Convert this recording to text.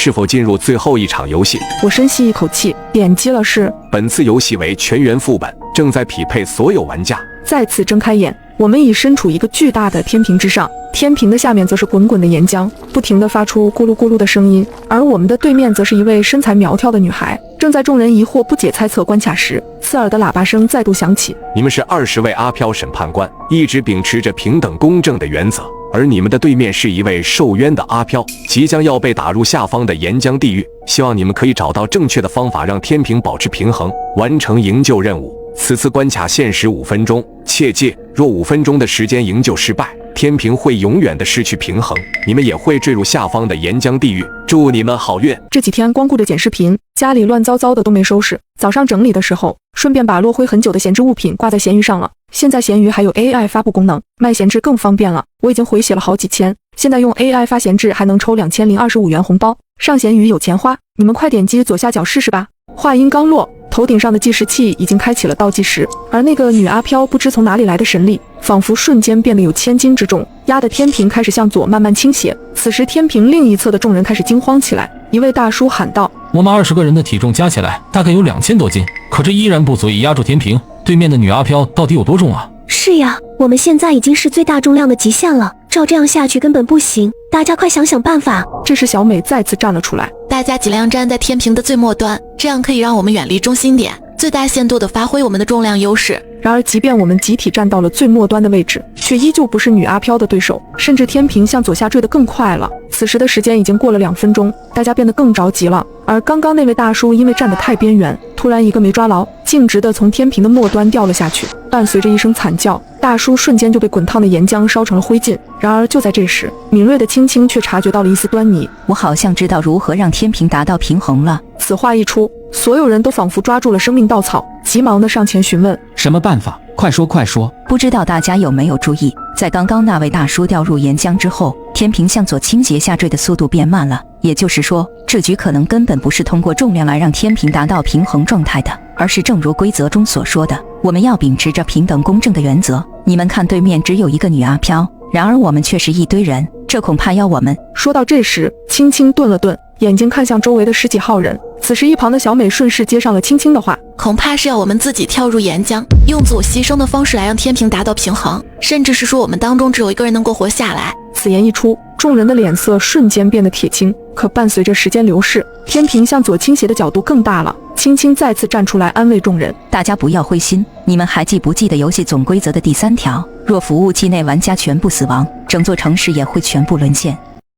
是否进入最后一场游戏？我深吸一口气，点击了是。本次游戏为全员副本，正在匹配所有玩家。再次睁开眼，我们已身处一个巨大的天平之上，天平的下面则是滚滚的岩浆，不停地发出咕噜咕噜的声音。而我们的对面则是一位身材苗条的女孩。正在众人疑惑不解猜测关卡时，刺耳的喇叭声再度响起。你们是20位阿飘审判官，一直秉持着平等公正的原则。而你们的对面是一位受冤的阿飘，即将要被打入下方的岩浆地狱。希望你们可以找到正确的方法，让天平保持平衡，完成营救任务。此次关卡限时5分钟，切记，若5分钟的时间营救失败，天平会永远的失去平衡，你们也会坠入下方的岩浆地狱。祝你们好运！这几天光顾着剪视频，家里乱糟糟的都没收拾。早上整理的时候，顺便把落灰很久的闲置物品挂在闲鱼上了。现在闲鱼还有 AI 发布功能，卖闲置更方便了。我已经回血了好几千，现在用 AI 发闲置还能抽2025元红包，上闲鱼有钱花，你们快点击左下角试试吧。话音刚落，头顶上的计时器已经开启了倒计时，而那个女阿飘不知从哪里来的神力，仿佛瞬间变得有1000斤之重，压得天平开始向左慢慢倾斜。此时天平另一侧的众人开始惊慌起来，一位大叔喊道：我们20个人的体重加起来大概有2000多斤，可这依然不足以压住天平，对面的女阿飘到底有多重啊？是呀，我们现在已经是最大重量的极限了，照这样下去根本不行，大家快想想办法。这时小美再次站了出来，大家尽量站在天平的最末端，这样可以让我们远离中心点，最大限度地发挥我们的重量优势。然而即便我们集体站到了最末端的位置，却依旧不是女阿飘的对手，甚至天平向左下坠得更快了。此时的时间已经过了2分钟，大家变得更着急了。而刚刚那位大叔因为站得太边缘，突然一个没抓牢，径直地从天平的末端掉了下去，伴随着一声惨叫，大叔瞬间就被滚烫的岩浆烧成了灰烬。然而就在这时，敏锐的青青却察觉到了一丝端倪，我好像知道如何让天平达到平衡了。此话一出，所有人都仿佛抓住了生命稻草，急忙地上前询问什么办法，快说快说。不知道大家有没有注意，在刚刚那位大叔掉入岩浆之后，天平向左倾斜下坠的速度变慢了，也就是说，这局可能根本不是通过重量来让天平达到平衡状态的，而是正如规则中所说的，我们要秉持着平等公正的原则。你们看，对面只有一个女阿飘，然而我们却是一堆人，这恐怕要我们……说到这时，青青顿了顿，眼睛看向周围的10几号人。此时一旁的小美顺势接上了青青的话，恐怕是要我们自己跳入岩浆，用自我牺牲的方式来让天平达到平衡，甚至是说我们当中只有一个人能够活下来。此言一出，众人的脸色瞬间变得铁青。可伴随着时间流逝，天平向左倾斜的角度更大了。青青再次站出来安慰众人，大家不要灰心，你们还记不记得游戏总规则的第3条？若服务器内玩家全部死亡，整座城市也会全部沦陷。